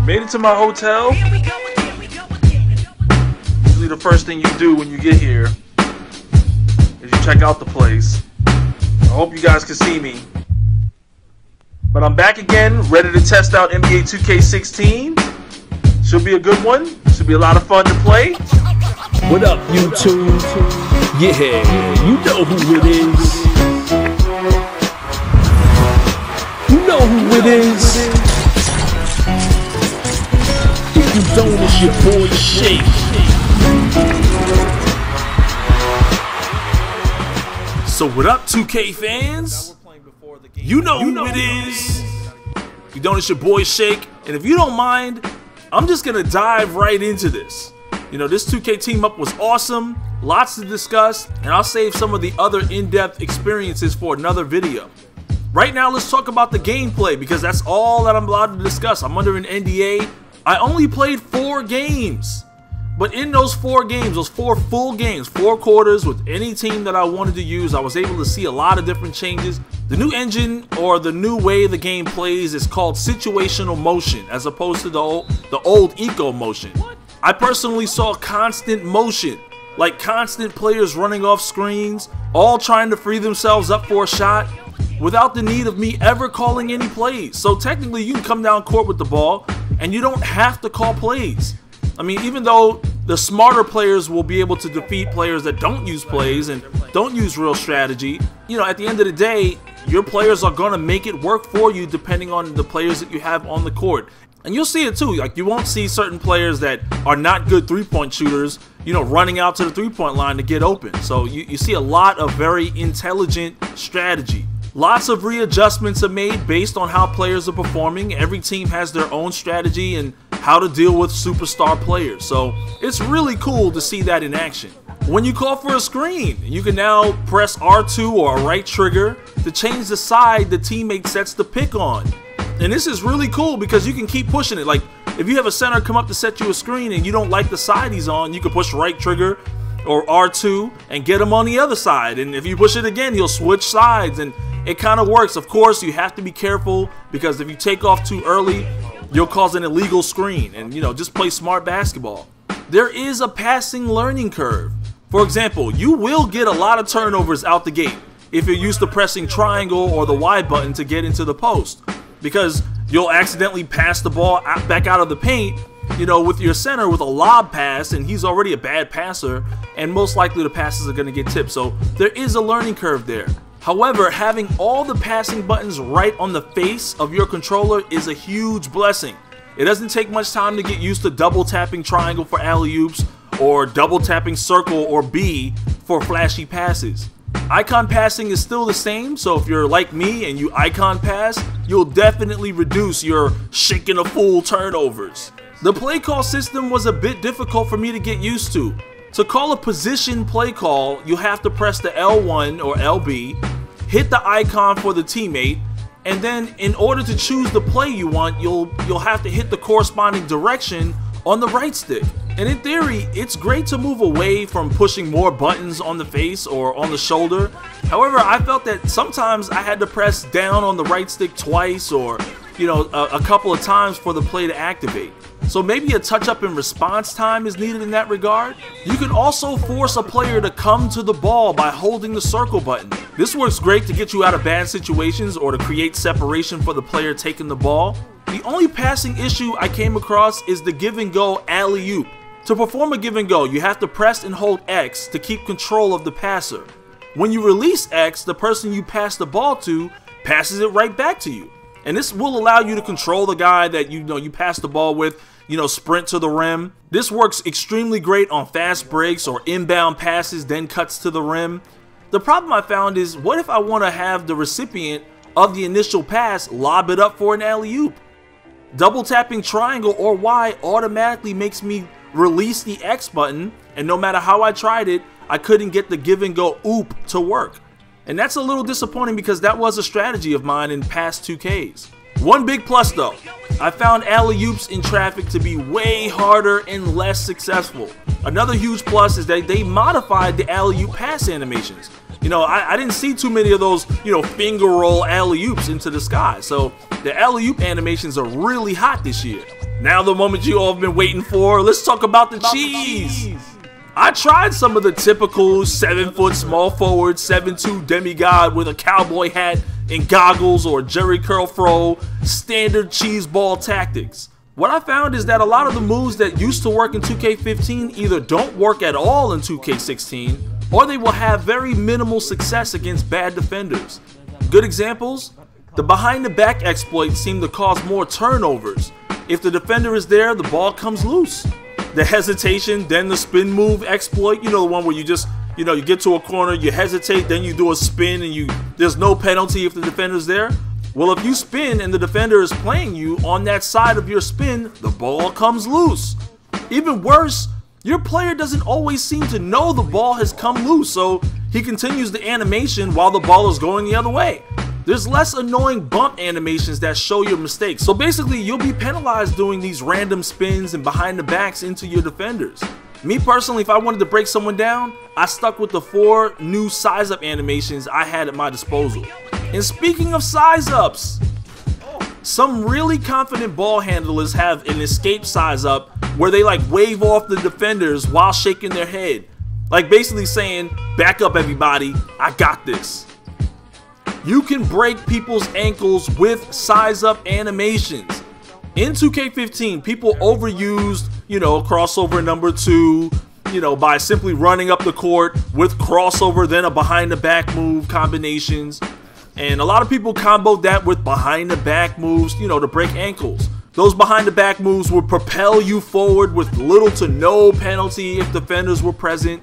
Made it to my hotel. Usually the first thing you do when you get here is you check out the place. I hope you guys can see me. But I'm back again, ready to test out NBA 2K16. Should be a good one. Should be a lot of fun to play. What up, YouTube? Yeah, you know who it is. You know who it is. If you don't, it's your boy Shake. So what up, 2K fans? You know who it is. If you don't, it's your boy Shake. And if you don't mind, I'm just gonna dive right into this. You know, this 2K team up was awesome, lots to discuss, and I'll save some of the other in-depth experiences for another video. Right now, let's talk about the gameplay, because that's all that I'm allowed to discuss. I'm under an NDA. I only played 4 games, but in those 4 games, those 4 full games, 4 quarters with any team that I wanted to use, I was able to see a lot of different changes. The new engine, or the new way the game plays, is called Situational Motion, as opposed to the old Eco Motion. I personally saw constant motion, like constant players running off screens, all trying to free themselves up for a shot, without the need of me ever calling any plays. So technically you can come down court with the ball, and you don't have to call plays. I mean, even though the smarter players will be able to defeat players that don't use plays and don't use real strategy, you know, at the end of the day, your players are going to make it work for you depending on the players that you have on the court. And you'll see it too. Like, you won't see certain players that are not good three-point shooters, you know, running out to the three-point line to get open. So you see a lot of very intelligent strategy. Lots of readjustments are made based on how players are performing. Every team has their own strategy and how to deal with superstar players. So it's really cool to see that in action. When you call for a screen, you can now press R2 or a right trigger to change the side the teammate sets the pick on. And this is really cool because you can keep pushing it. Like, if you have a center come up to set you a screen and you don't like the side he's on, you can push right trigger or R2 and get him on the other side. And if you push it again, he'll switch sides, and it kind of works. Of course, you have to be careful, because if you take off too early, you'll cause an illegal screen. And, you know, just play smart basketball. There is a passing learning curve. For example, you will get a lot of turnovers out the gate if you're used to pressing triangle or the Y button to get into the post, because you'll accidentally pass the ball back out of the paint, you know, with your center with a lob pass, and he's already a bad passer, and most likely the passes are going to get tipped. So there is a learning curve there. However, having all the passing buttons right on the face of your controller is a huge blessing. It doesn't take much time to get used to double tapping triangle for alley-oops, or double tapping circle or B for flashy passes. Icon passing is still the same, so if you're like me and you icon pass, you'll definitely reduce your shaking a fool turnovers. The play call system was a bit difficult for me to get used to. To call a position play call, you have to press the L1 or LB, hit the icon for the teammate, and then in order to choose the play you want, you'll have to hit the corresponding direction on the right stick. And in theory, it's great to move away from pushing more buttons on the face or on the shoulder. However, I felt that sometimes I had to press down on the right stick twice, or, you know, a couple of times for the play to activate. So maybe a touch-up in response time is needed in that regard. You can also force a player to come to the ball by holding the circle button. This works great to get you out of bad situations or to create separation for the player taking the ball. The only passing issue I came across is the give and go alley-oop. To perform a give and go, you have to press and hold X to keep control of the passer. When you release X, the person you pass the ball to passes it right back to you. And this will allow you to control the guy that you pass the ball with, sprint to the rim. This works extremely great on fast breaks or inbound passes, then cuts to the rim. The problem I found is, what if I want to have the recipient of the initial pass lob it up for an alley-oop? Double tapping triangle or Y automatically makes me release the X button, and no matter how I tried it, I couldn't get the give and go oop to work. And that's a little disappointing, because that was a strategy of mine in past 2Ks. One big plus though, I found alley-oops in traffic to be way harder and less successful. Another huge plus is that they modified the alley-oop pass animations. I didn't see too many of those, finger roll alley-oops into the sky. So the alley-oop animations are really hot this year. Now the moment you all have been waiting for, let's talk about the cheese. I tried some of the typical 7-foot small forward, 7'2" demigod with a cowboy hat and goggles or Jerry curl throw, standard cheese ball tactics. What I found is that a lot of the moves that used to work in 2K15 either don't work at all in 2K16, or they will have very minimal success against bad defenders. Good examples? The behind the back exploits seem to cause more turnovers. If the defender is there, the ball comes loose. The hesitation, then the spin move exploit, you know, the one where you just, you know, you get to a corner, you hesitate, then you do a spin and there's no penalty if the defender's there. Well, if you spin and the defender is playing you on that side of your spin, the ball comes loose. Even worse, your player doesn't always seem to know the ball has come loose, so he continues the animation while the ball is going the other way. There's less annoying bump animations that show your mistakes. So basically, you'll be penalized doing these random spins and behind the backs into your defenders. Me personally, if I wanted to break someone down, I stuck with the 4 new size up animations I had at my disposal. And speaking of size ups, some really confident ball handlers have an escape size up where they like wave off the defenders while shaking their head. Like basically saying, back up everybody, I got this. You can break people's ankles with size up animations. In 2K15, people overused, you know, crossover number 2, you know, by simply running up the court with crossover, then a behind the back move combinations. And a lot of people comboed that with behind the back moves, you know, to break ankles. Those behind the back moves would propel you forward with little to no penalty if defenders were present.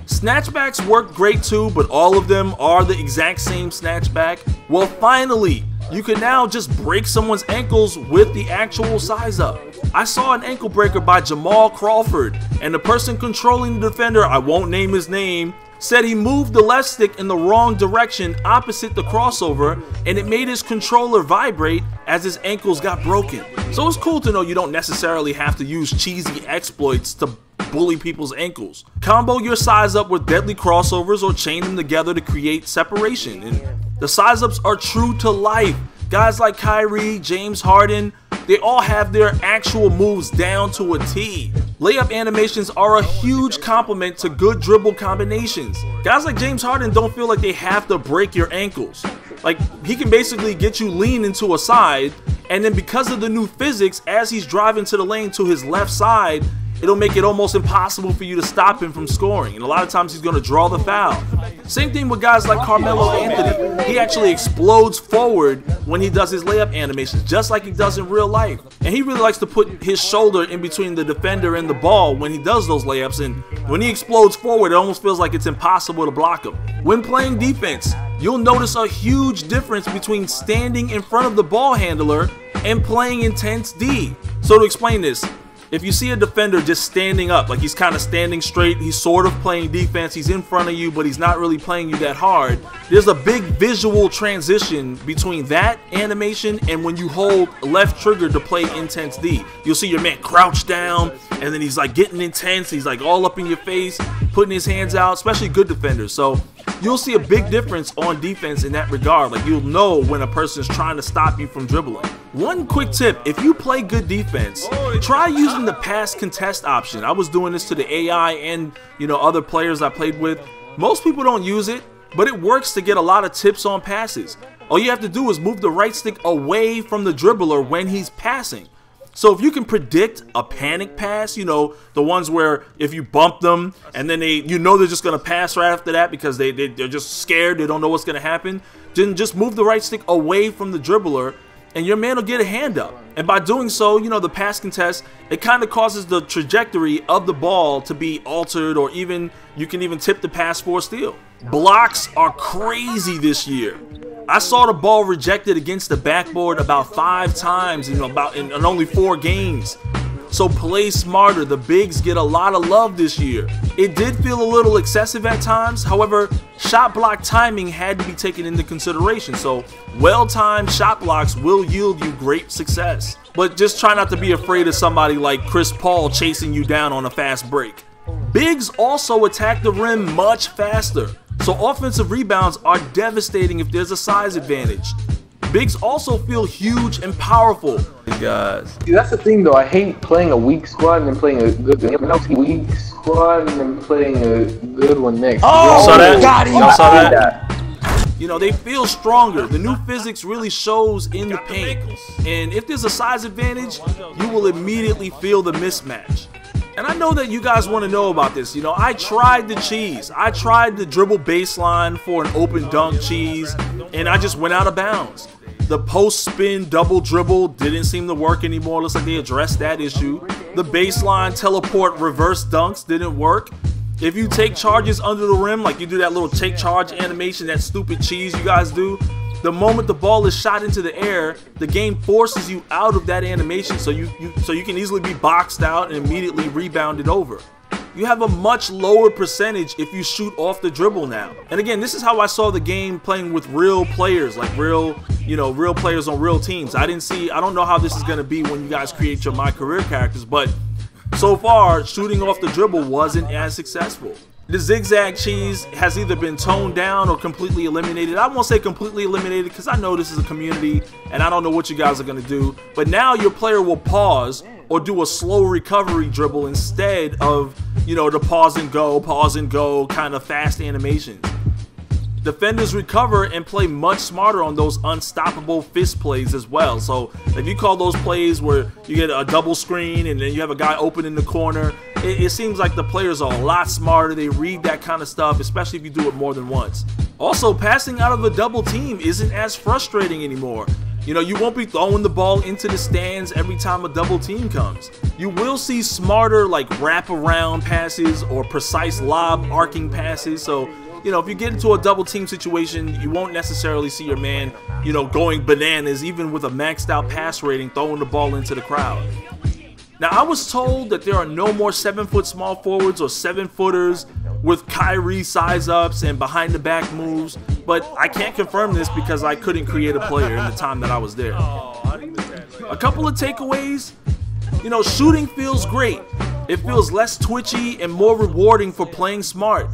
Snatchbacks work great too, but all of them are the exact same snatchback. Well, finally, you can now just break someone's ankles with the actual size up. I saw an ankle breaker by Jamal Crawford, and the person controlling the defender, I won't name his name, said he moved the left stick in the wrong direction opposite the crossover, and it made his controller vibrate as his ankles got broken. So it's cool to know you don't necessarily have to use cheesy exploits to bully people's ankles. Combo your size up with deadly crossovers or chain them together to create separation. And the size ups are true to life. Guys like Kyrie, James Harden, they all have their actual moves down to a T. Layup animations are a huge compliment to good dribble combinations. Guys like James Harden don't feel like they have to break your ankles. Like, he can basically get you lean into a side, and then because of the new physics, as he's driving to the lane to his left side, it'll make it almost impossible for you to stop him from scoring, and a lot of times he's going to draw the foul. Same thing with guys like Carmelo Anthony. He actually explodes forward when he does his layup animations, just like he does in real life. And he really likes to put his shoulder in between the defender and the ball when he does those layups, and when he explodes forward, it almost feels like it's impossible to block him. When playing defense, you'll notice a huge difference between standing in front of the ball handler and playing intense D. So to explain this, if you see a defender just standing up, like he's kind of standing straight, he's sort of playing defense, he's in front of you, but he's not really playing you that hard, there's a big visual transition between that animation and when you hold left trigger to play intense D. You'll see your man crouch down, and then he's like getting intense, he's like all up in your face, putting his hands out, especially good defenders. So you'll see a big difference on defense in that regard. Like, you'll know when a person's trying to stop you from dribbling. One quick tip, if you play good defense, try using the pass contest option. I was doing this to the AI and, you know, other players I played with. Most people don't use it, but it works to get a lot of tips on passes. All you have to do is move the right stick away from the dribbler when he's passing. So if you can predict a panic pass, you know, the ones where if you bump them and then you know they're just going to pass right after that because they're just scared, they don't know what's going to happen, then just move the right stick away from the dribbler and your man will get a hand up. And by doing so, you know, the pass contest, it kind of causes the trajectory of the ball to be altered, or even you can even tip the pass for a steal. Blocks are crazy this year. I saw the ball rejected against the backboard about 5 times in only 4 games. So play smarter. The bigs get a lot of love this year. It did feel a little excessive at times. However, shot block timing had to be taken into consideration. So well-timed shot blocks will yield you great success. But just try not to be afraid of somebody like Chris Paul chasing you down on a fast break. Bigs also attack the rim much faster. So offensive rebounds are devastating if there's a size advantage. Bigs also feel huge and powerful. Guys. See, that's the thing though. I hate playing a weak squad and then playing a good one. Weak squad and then playing a good one next. Oh, saw that? God, Y'all saw that? You know, they feel stronger. The new physics really shows in the paint. And if there's a size advantage, you will immediately feel the mismatch. And I know that you guys want to know about this. You know, I tried the cheese. I tried the dribble baseline for an open dunk cheese, and I just went out of bounds. The post spin double dribble didn't seem to work anymore. Looks like they addressed that issue. The baseline teleport reverse dunks didn't work. If you take charges under the rim, like you do that little take charge animation, that stupid cheese you guys do, the moment the ball is shot into the air, the game forces you out of that animation, so you can easily be boxed out and immediately rebounded over. You have a much lower percentage if you shoot off the dribble now. And again, this is how I saw the game playing with real players, like real players on real teams. I don't know how this is going to be when you guys create your My Career characters, but so far, shooting off the dribble wasn't as successful. The zigzag cheese has either been toned down or completely eliminated. I won't say completely eliminated because I know this is a community and I don't know what you guys are going to do. But now your player will pause or do a slow recovery dribble instead of, you know, the pause and go kind of fast animations. Defenders recover and play much smarter on those unstoppable fist plays as well. So if you call those plays where you get a double screen and then you have a guy open in the corner, it seems like the players are a lot smarter. They read that kind of stuff, especially if you do it more than once. Also, passing out of a double team isn't as frustrating anymore. You know, you won't be throwing the ball into the stands every time a double team comes. You will see smarter like wraparound passes or precise lob arcing passes. So, you know, if you get into a double team situation, you won't necessarily see your man, you know, going bananas even with a maxed out pass rating, throwing the ball into the crowd. Now, I was told that there are no more 7-foot small forwards or 7-footers with Kyrie size ups and behind the back moves, but I can't confirm this because I couldn't create a player in the time that I was there. A couple of takeaways. You know, shooting feels great. It feels less twitchy and more rewarding for playing smart.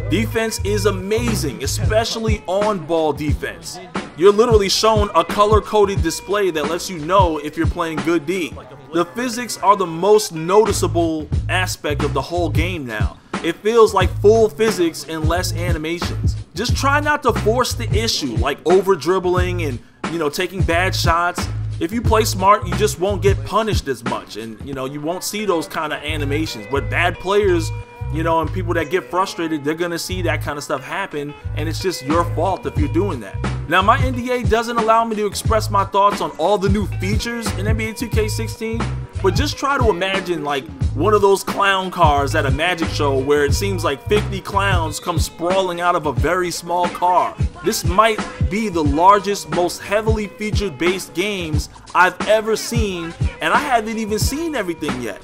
Defense is amazing, especially on-ball defense. You're literally shown a color-coded display that lets you know if you're playing good D. The physics are the most noticeable aspect of the whole game now. It feels like full physics and less animations. Just try not to force the issue, like over-dribbling and, you know, taking bad shots. If you play smart, you just won't get punished as much, and, you know, you won't see those kind of animations. But bad players, you know, and people that get frustrated, they're gonna see that kind of stuff happen, and it's just your fault if you're doing that. Now, my NDA doesn't allow me to express my thoughts on all the new features in NBA 2K16, but just try to imagine like one of those clown cars at a magic show where it seems like 50 clowns come sprawling out of a very small car. This might be the largest, most heavily featured based games I've ever seen, and I haven't even seen everything yet.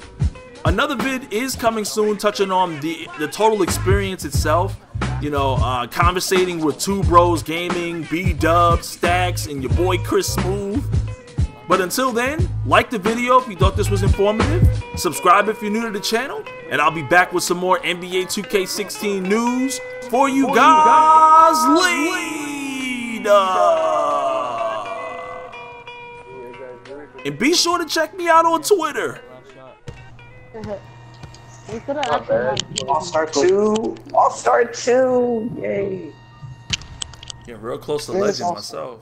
Another vid is coming soon touching on the total experience itself. You know, conversating with Two Bros Gaming, B-Dub, Stacks, and your boy Chris Smooth. But until then, like the video if you thought this was informative, subscribe if you're new to the channel, and I'll be back with some more NBA 2K16 news for you guys later. And be sure to check me out on Twitter. All-Star 2! All-Star 2! Yay! Getting real close to legend myself.